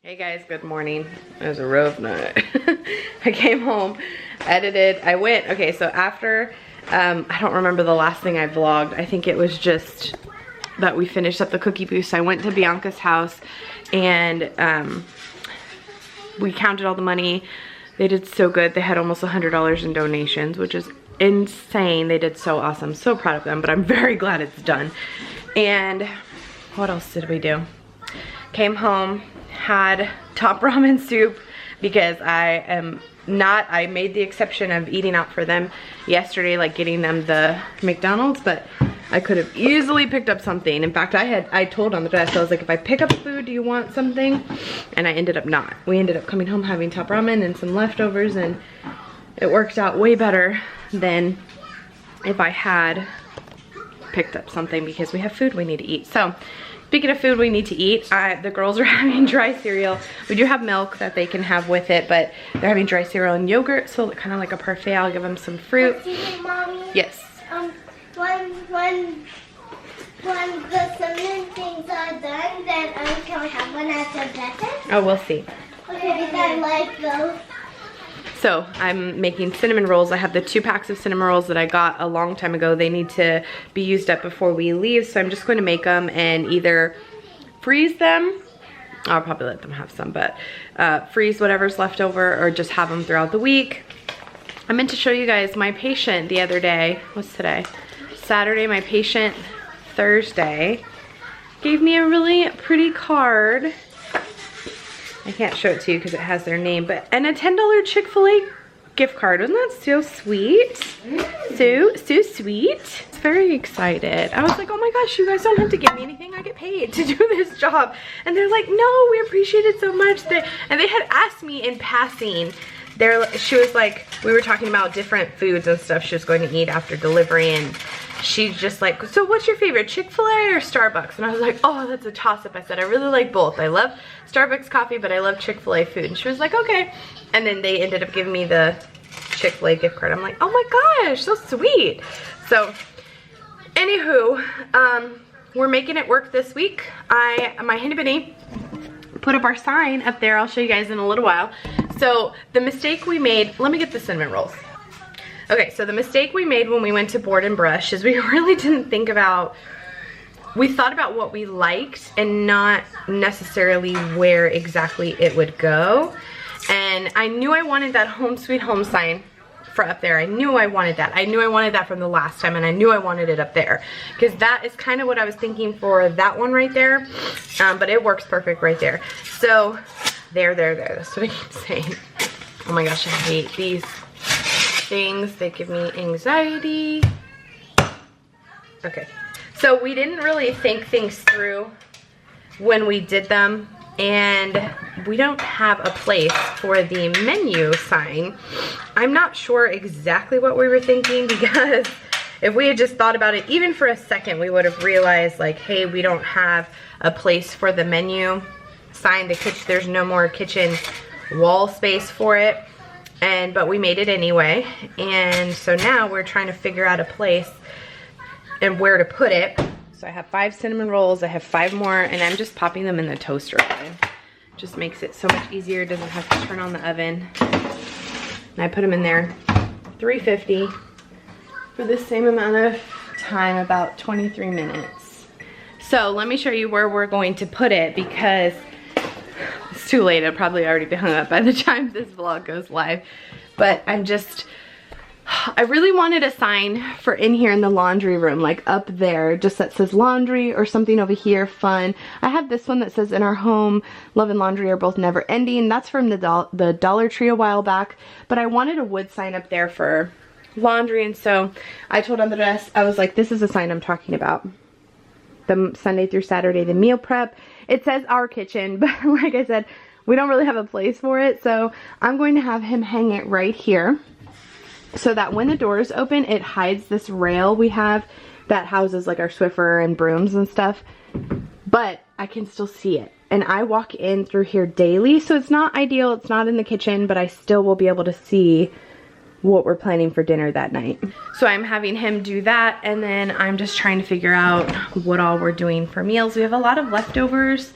Hey guys, good morning. It was a rough night. I came home, edited, okay, so after, I don't remember the last thing I vlogged. I think it was just that we finished up the cookie booth. So I went to Bianca's house and we counted all the money. They did so good. They had almost $100 in donations, which is insane. They did so awesome. So proud of them, but I'm very glad it's done. And what else did we do? Came home, had top ramen soup because I made the exception of eating out for them yesterday, like getting them the McDonald's, but I could have easily picked up something. In fact, I told on the dress, I was like, if I pick up food, do you want something? And I ended up not. We ended up coming home having top ramen and some leftovers, and it worked out way better than if I had picked up something because we have food we need to eat. So speaking of food we need to eat, the girls are having dry cereal. We do have milk that they can have with it, but they're having dry cereal and yogurt, so kind of like a parfait. I'll give them some fruit. Mommy, yes. When the cinnamon things are done, then can we have one after breakfast? Oh, we'll see. Okay, because I like those. So I'm making cinnamon rolls. I have the 2 packs of cinnamon rolls that I got a long time ago. They need to be used up before we leave, so I'm just going to make them and either freeze them. I'll probably let them have some, but freeze whatever's left over or just have them throughout the week. I meant to show you guys my patient the other day. What's today? Saturday. My patient Thursday gave me a really pretty card. I can't show it to you because it has their name, but and a $10 Chick-fil-A gift card. Wasn't that so sweet? So sweet. It's very excited. I was like, oh my gosh, you guys don't have to give me anything. I get paid to do this job. And they're like, no, we appreciate it so much. And they had asked me in passing. She was like, we were talking about different foods and stuff she was going to eat after delivery, and she's just like, so what's your favorite, Chick-fil-A or Starbucks? And I was like, oh, that's a toss-up. I said, I really like both. I love Starbucks coffee, but I love Chick-fil-A food. And she was like, okay. And then they ended up giving me the Chick-fil-A gift card. I'm like, oh my gosh, so sweet. So, anywho, we're making it work this week. My Henny Benny put up our sign up there. I'll show you guys in a little while. So the mistake we made, let me get the cinnamon rolls. Okay, so the mistake we made when we went to Board and Brush is we really didn't think about, we thought about what we liked and not necessarily where exactly it would go. And I knew I wanted that Home Sweet Home sign for up there. I knew I wanted that. I knew I wanted that from the last time, and I knew I wanted it up there because that is kind of what I was thinking for that one right there. But it works perfect right there. So there, that's what I keep saying. Oh my gosh, I hate these things. They give me anxiety. Okay, so we didn't really think things through when we did them, and we don't have a place for the menu sign. I'm not sure exactly what we were thinking, because if we had just thought about it even for a second, we would have realized, like, hey, we don't have a place for the menu sign. The kitchen, there's no more kitchen wall space for it, but we made it anyway. And so now we're trying to figure out a place and where to put it. So I have 5 cinnamon rolls. I have 5 more, and I'm just popping them in the toaster oven. Just makes it so much easier. It doesn't have to turn on the oven. And I put them in there 350 for the same amount of time, about 23 minutes. So let me show you where we're going to put it, because it's too late. It'll probably already be hung up by the time this vlog goes live. But I really wanted a sign for in here in the laundry room, like up there, just that says laundry, or something over here, fun. I have this one that says, in our home, love and laundry are both never ending. That's from the Dollar Tree a while back. But I wanted a wood sign up there for laundry, and so I told Andres, I was like, this is a sign I'm talking about. The Sunday through Saturday, the meal prep. It says our kitchen, but like I said, we don't really have a place for it, so I'm going to have him hang it right here, so that when the doors open, it hides this rail we have that houses like our Swiffer and brooms and stuff, but I can still see it. And I walk in through here daily, so it's not ideal. It's not in the kitchen, but I still will be able to see what we're planning for dinner that night. So I'm having him do that, and then I'm just trying to figure out what all we're doing for meals. We have a lot of leftovers,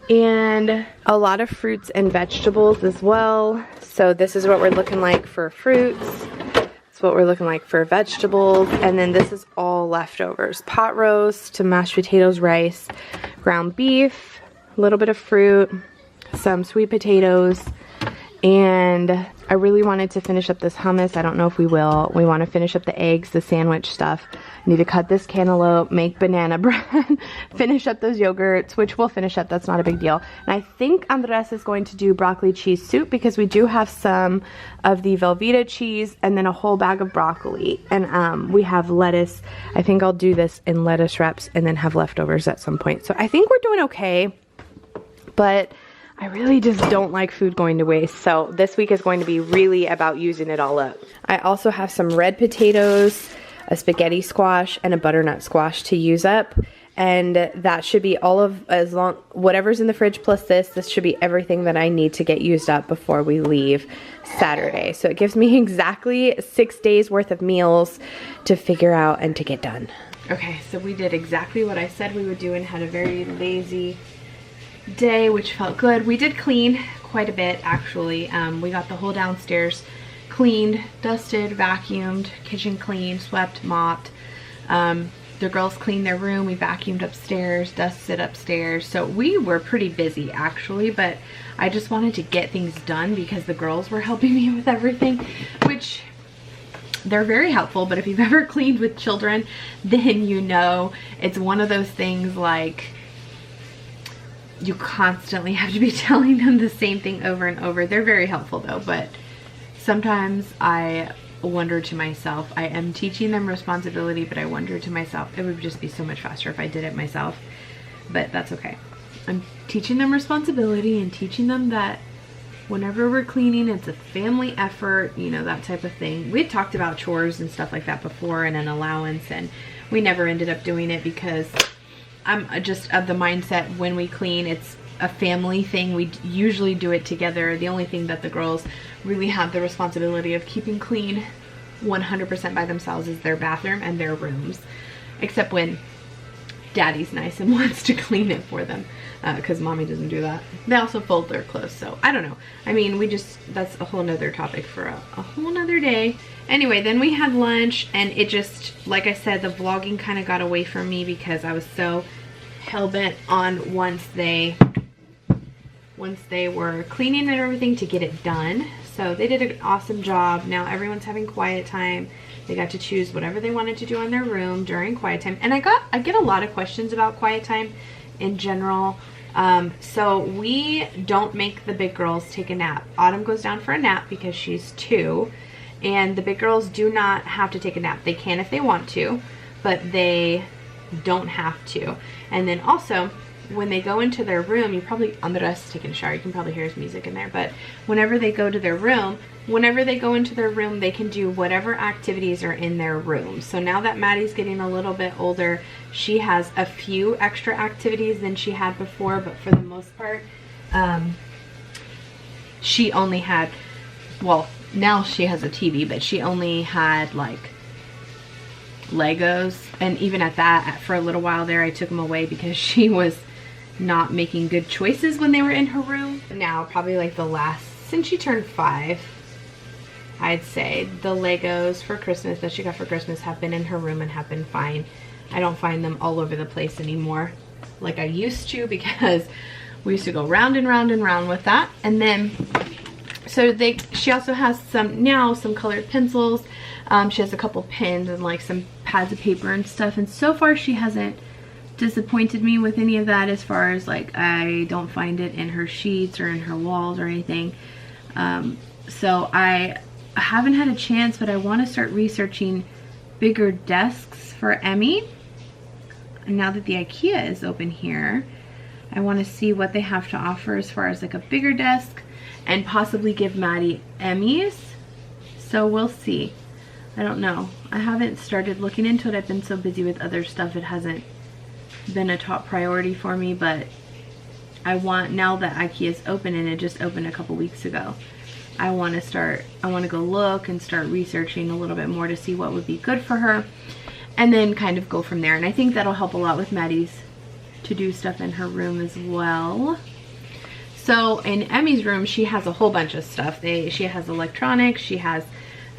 And a lot of fruits and vegetables as well. So this is what we're looking like for fruits. That's what we're looking like for vegetables. And then this is all leftovers. Pot roast to mashed potatoes, rice, ground beef, a little bit of fruit, some sweet potatoes. And I really wanted to finish up this hummus. I don't know if we will. We want to finish up the eggs, the sandwich stuff. Need to cut this cantaloupe, make banana bread, finish up those yogurts, which we'll finish up. That's not a big deal. And I think Andres is going to do broccoli cheese soup because we do have some of the Velveeta cheese and then a whole bag of broccoli. And we have lettuce. I think I'll do this in lettuce wraps and then have leftovers at some point. So I think we're doing okay. But I really just don't like food going to waste, so this week is going to be really about using it all up. I also have some red potatoes, a spaghetti squash, and a butternut squash to use up, and that should be all of, as long, whatever's in the fridge plus this should be everything that I need to get used up before we leave Saturday. So it gives me exactly 6 days worth of meals to figure out and to get done. Okay, so we did exactly what I said we would do and had a very lazy day, which felt good. We did clean quite a bit actually. We got the whole downstairs cleaned, dusted, vacuumed, kitchen cleaned, swept, mopped. The girls cleaned their room. We vacuumed upstairs, dusted upstairs. So we were pretty busy actually, but I just wanted to get things done because the girls were helping me with everything, which they're very helpful. But if you've ever cleaned with children, then you know it's one of those things like you constantly have to be telling them the same thing over and over. They're very helpful though, but sometimes I wonder to myself, I am teaching them responsibility, but I wonder to myself, it would just be so much faster if I did it myself, but that's okay. I'm teaching them responsibility and teaching them that whenever we're cleaning, it's a family effort, you know, that type of thing. We had talked about chores and stuff like that before and an allowance, and we never ended up doing it because I'm just of the mindset when we clean, it's a family thing. We usually do it together. The only thing that the girls really have the responsibility of keeping clean 100% by themselves is their bathroom and their rooms. Except when daddy's nice and wants to clean it for them, because mommy doesn't do that. They also fold their clothes, so I don't know. I mean, that's a whole nother topic for a whole nother day. Anyway, then we had lunch, and it just, like I said, the vlogging kind of got away from me because I was so hell-bent on once they were cleaning and everything to get it done. So they did an awesome job. Now everyone's having quiet time. They got to choose whatever they wanted to do in their room during quiet time. And I get a lot of questions about quiet time in general. So we don't make the big girls take a nap. Autumn goes down for a nap because she's 2. And the big girls do not have to take a nap. They can if they want to, but they don't have to. And then also, when they go into their room, Andres taking a shower, you can probably hear his music in there, but whenever they go into their room, they can do whatever activities are in their room. So now that Maddie's getting a little bit older, she has a few extra activities than she had before, but for the most part, she only had, well, now she has a TV, but she only had like Legos. And even at that, for a little while there, I took them away because she was not making good choices when they were in her room. Now, probably like since she turned 5, I'd say the Legos for Christmas that she got for Christmas have been in her room and have been fine. I don't find them all over the place anymore like I used to, because we used to go round and round and round with that. And then so she also has some colored pencils. She has a couple pens and like some pads of paper and stuff. And so far she hasn't disappointed me with any of that, as far as like I don't find it in her sheets or in her walls or anything. So I haven't had a chance, but I want to start researching bigger desks for Emmy. And now that the IKEA is open here, I want to see what they have to offer as far as like a bigger desk, and possibly give Maddie Emmys. So we'll see. I don't know. I haven't started looking into it. I've been so busy with other stuff, it hasn't been a top priority for me, but I want, now that IKEA is open, and it just opened a couple weeks ago, I want to go look and start researching a little bit more to see what would be good for her, and then kind of go from there. And I think that'll help a lot with Maddie's to do stuff in her room as well. So in Emmy's room, she has a whole bunch of stuff. She has electronics, she has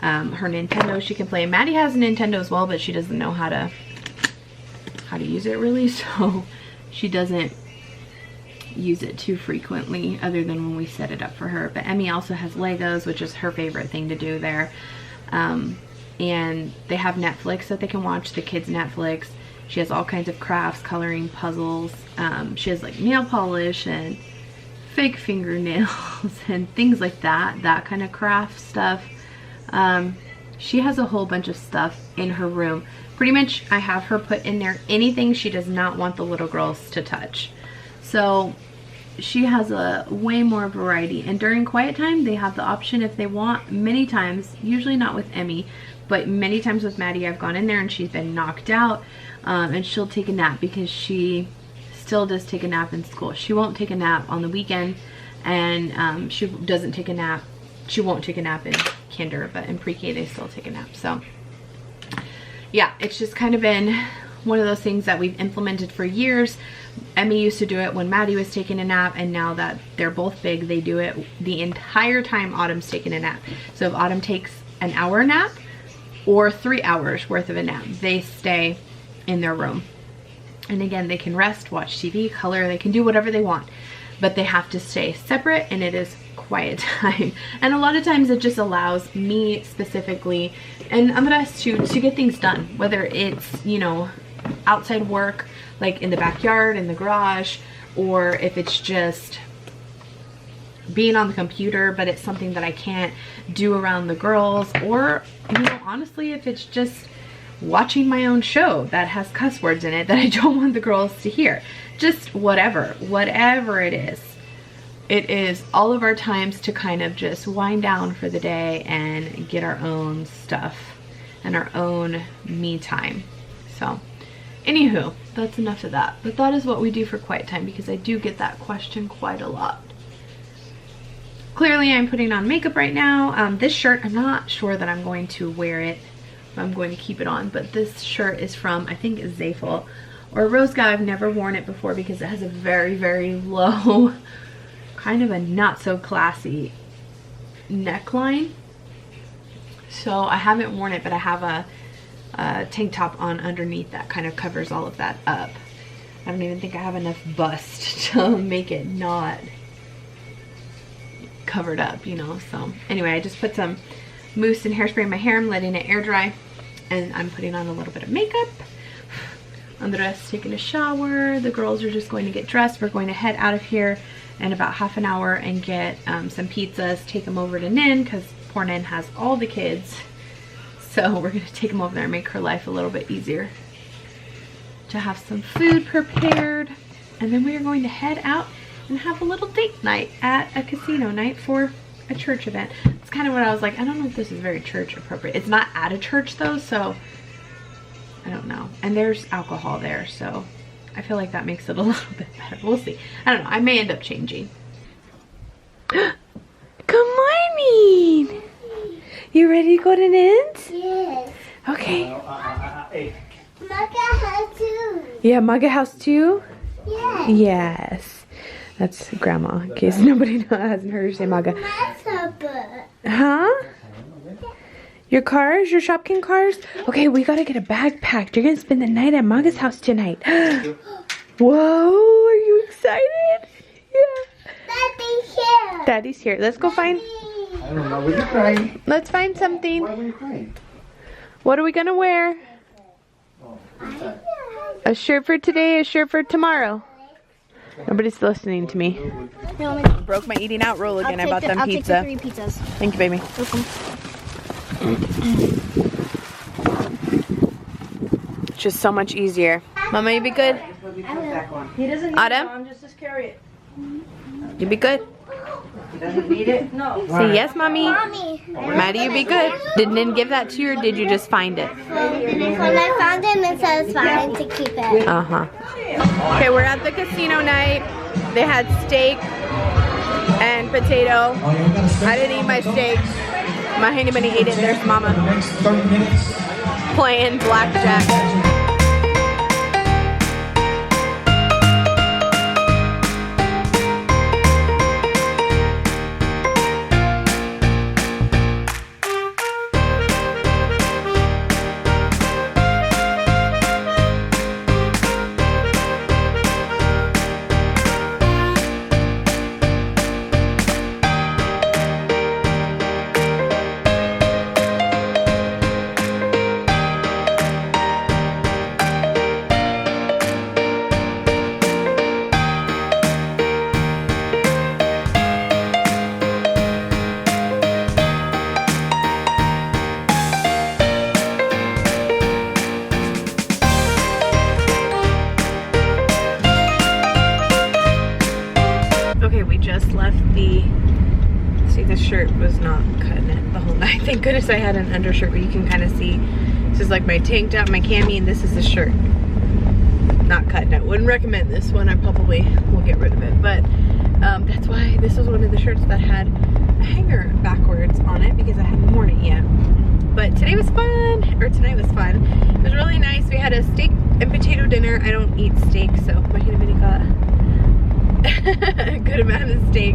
her Nintendo she can play. Maddie has a Nintendo as well, but she doesn't know how to use it really, so she doesn't use it too frequently other than when we set it up for her. But Emmy also has Legos, which is her favorite thing to do there. And they have Netflix that they can watch, the kids Netflix. She has all kinds of crafts, coloring, puzzles. She has like nail polish and fake fingernails and things like that kind of craft stuff. She has a whole bunch of stuff in her room. Pretty much I have her put in there anything she does not want the little girls to touch. So she has a way more variety, and during quiet time they have the option if they want. Many times, usually not with Emmy, but many times with Maddie, I've gone in there and she's been knocked out, and she'll take a nap because she still does take a nap in school. She won't take a nap on the weekend, and she doesn't take a nap. She won't take a nap in kinder, but in pre-K they still take a nap. So yeah, it's just kind of been one of those things that we've implemented for years. Emmy used to do it when Maddie was taking a nap, and now that they're both big, they do it the entire time Autumn's taking a nap. So if Autumn takes an hour nap or 3 hours worth of a nap, they stay in their room. And again, they can rest, watch TV, color, they can do whatever they want, but they have to stay separate, and it is quiet time. And a lot of times it just allows me specifically and Andres to get things done, whether it's, you know, outside work like in the backyard, in the garage, or if it's just being on the computer but it's something that I can't do around the girls, or, you know, honestly, if it's just watching my own show that has cuss words in it that I don't want the girls to hear. Just whatever it is. It is all of our times to kind of just wind down for the day and get our own stuff and our own me time. So anywho, that's enough of that. But that is what we do for quiet time, because I do get that question quite a lot. Clearly I'm putting on makeup right now. This shirt, I'm not sure that I'm going to wear it. I'm going to keep it on, but this shirt is from, I think, Zafel or Rose Guy. I've never worn it before because it has a very, very low, kind of a not so classy neckline. So I haven't worn it, but I have a tank top on underneath that kind of covers all of that up. I don't even think I have enough bust to make it not covered up, you know. So anyway, I just put some mousse and hairspray in my hair. I'm letting it air dry, and I'm putting on a little bit of makeup. Andres taking a shower. The girls are just going to get dressed. We're going to head out of here in about half an hour and get some pizzas, take them over to Nin, because poor Nin has all the kids. So we're going to take them over there and make her life a little bit easier. To have some food prepared. And then we are going to head out and have a little date night at a casino night for a church event. It's kind of what I was like, I don't know if this is very church appropriate. It's not at a church though, so I don't know. And there's alcohol there, so I feel like that makes it a little bit better. We'll see. I don't know. I may end up changing. Good morning. You ready to go to Nin's? Yes. Okay. Maga has too. Yeah, Maga House too? Yes. Yes. That's Grandma, in case nobody hasn't heard her say Maga. Huh? Your cars? Your Shopkin cars? Okay, we gotta get a bag packed. You're gonna spend the night at Maga's house tonight. Whoa, are you excited? Yeah. Daddy's here. Daddy's here. Let's go find... I don't know. Were you crying? Let's find something. Why were you crying? What are we gonna wear? Oh, what's that? A shirt for today, a shirt for tomorrow. Nobody's listening to me. Broke my eating out rule again. I bought them pizza. I'll take the 3 pizzas. Thank you, baby. Welcome. It's just so much easier. Mama, you be good? He doesn't need Adam? it, Mom, just carry it. You be good? He doesn't need it? No. Say yes, Mommy. Mommy. Maddie, you be good. Did Nin give that to you, or did you just find it? When I found him, it says fine to keep it. Uh-huh. Okay, we're at the casino night. They had steak and potato. I didn't eat my steak. My honey bunny ate it. There's Mama playing blackjack. the, see, the shirt was not cutting it the whole night. Thank goodness I had an undershirt where you can kind of see. This is like my tank top, my cami, and this is the shirt. Not cutting it. Wouldn't recommend this one. I probably will get rid of it. But that's why this was one of the shirts that had a hanger backwards on it because I hadn't worn it yet. But today was fun, or tonight was fun. It was really nice. We had a steak and potato dinner. I don't eat steak, so my kitty got a good amount of steak.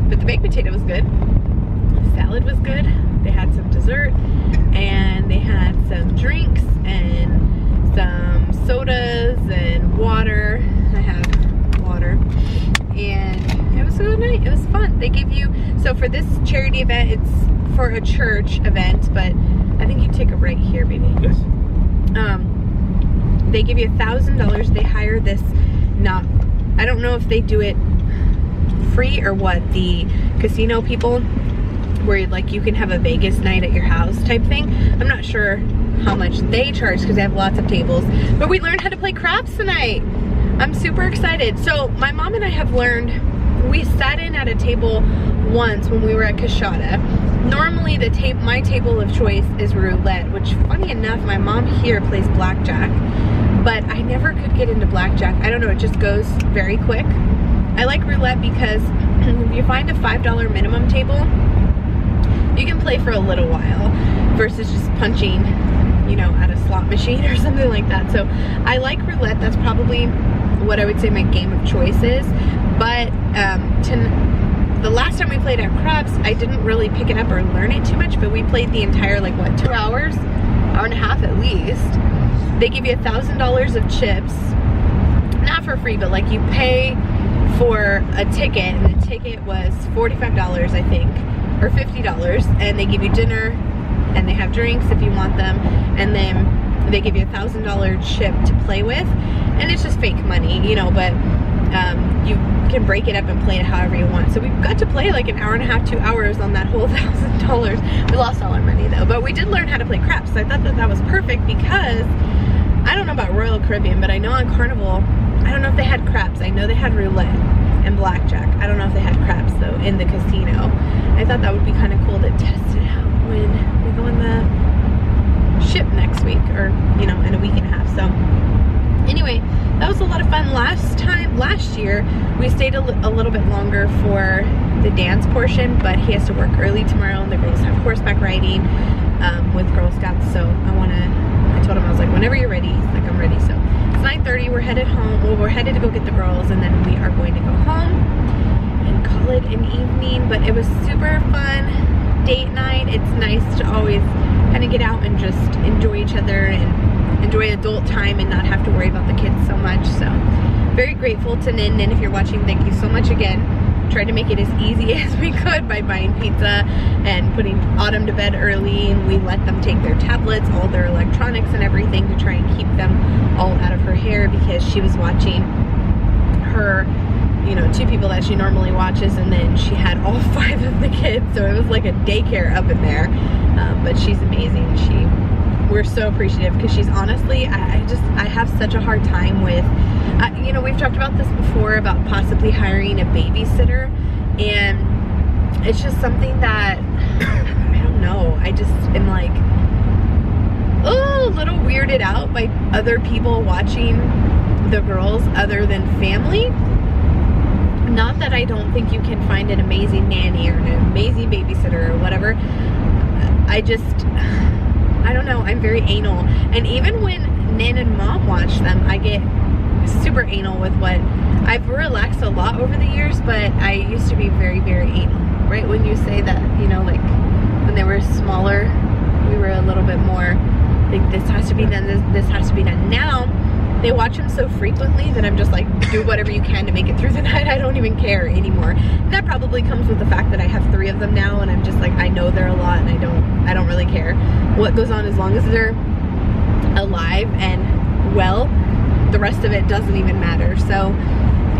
But the baked potato was good. The salad was good. They had some dessert, and they had some drinks and some sodas and water. I have water. And it was a good night. It was fun. They give you, so for this charity event, it's for a church event, but I think you take a break here, baby. Yes. They give you $1,000. They hire this, I don't know if they do it free or what, the casino people, where like you can have a Vegas night at your house type thing. I'm not sure how much they charge because they have lots of tables, but we learned how to play craps tonight. I'm super excited. So my mom and I have learned, we sat in at a table once when we were at Kashada. Normally my table of choice is roulette, which funny enough, my mom here plays blackjack, but I never could get into blackjack. I don't know, it just goes very quick. I like roulette because if you find a $5 minimum table, you can play for a little while versus just punching, you know, at a slot machine or something like that. So I like roulette. That's probably what I would say my game of choice is. But the last time we played at craps, I didn't really pick it up or learn it too much, but we played the entire, like, what, 2 hours? Hour and a half at least. They give you $1,000 of chips. Not for free, but like you pay for a ticket, and the ticket was $45, I think, or $50, and they give you dinner, and they have drinks if you want them, and then they give you $1,000 chip to play with, and it's just fake money, you know, but you can break it up and play it however you want. So we got to play like an hour and a half, 2 hours on that whole $1,000. We lost all our money though, but we did learn how to play craps, so I thought that that was perfect because I don't know about Royal Caribbean, but I know on Carnival, I don't know if they had craps. I know they had roulette and blackjack. I don't know if they had craps though in the casino. I thought that would be kind of cool to test it out when we go on the ship next week, or you know, in a week and a half. So anyway, that was a lot of fun. Last year we stayed a little bit longer for the dance portion, but he has to work early tomorrow, and the girls have horseback riding with Girl Scouts. So I told him, I was like, whenever you're ready. He's like, I'm ready. So it's 9:30. We're headed home. Well, we're headed to go get the girls, and then we are going to go home and call it an evening. But it was super fun date night. It's nice to always kind of get out and just enjoy each other and enjoy adult time and not have to worry about the kids so much. So very grateful to Nin. Nin, if you're watching, thank you so much again. Tried to make it as easy as we could by buying pizza and putting Autumn to bed early, and we let them take their tablets, all their electronics and everything, to try and keep them all out of her hair, because she was watching her, you know, 2 people that she normally watches, and then she had all 5 of the kids, so it was like a daycare up in there. But she's amazing. We're so appreciative, because she's honestly, I have such a hard time with, you know, we've talked about this before about possibly hiring a babysitter, and it's just something that, I don't know, I just am like, oh, a little weirded out by other people watching the girls other than family. Not that I don't think you can find an amazing nanny or an amazing babysitter or whatever. I don't know, I'm very anal. And even when Nin and Mom watch them, I get super anal with what, I've relaxed a lot over the years, but I used to be very, very anal. Right when you say that, you know, like when they were smaller, we were a little bit more like, this has to be done, this has to be done. Now, they watch them so frequently that I'm just like, do whatever you can to make it through the night. I don't even care anymore. That probably comes with the fact that I have 3 of them now, and I'm just like, I know they're a lot, and I don't really care what goes on, as long as they're alive and well. The rest of it doesn't even matter. So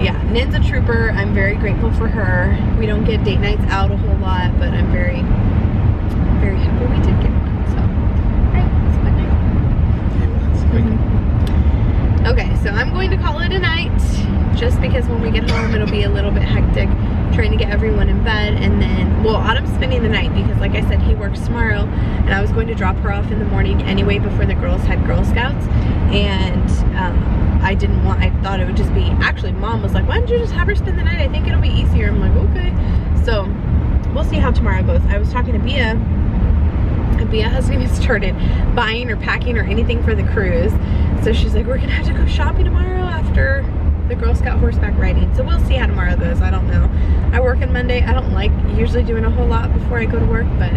yeah, Nin's a trooper. I'm very grateful for her. We don't get date nights out a whole lot, but I'm very, very happy we did get one. So right, it's a good night. Okay, so I'm going to call it a night, just because when we get home it'll be a little bit hectic. trying to get everyone in bed, and then, well, Autumn's spending the night because like I said, he works tomorrow, and I was going to drop her off in the morning anyway before the girls had Girl Scouts, and I thought it would just be, actually Mom was like, why don't you just have her spend the night? I think it'll be easier. I'm like, okay. So we'll see how tomorrow goes. I was talking to Bia, and Bia hasn't even started buying or packing or anything for the cruise. So she's like, we're gonna have to go shopping tomorrow after the Girl Scout horseback riding. So we'll see how tomorrow goes. I don't know. I work on Monday. I don't like usually doing a whole lot before I go to work, but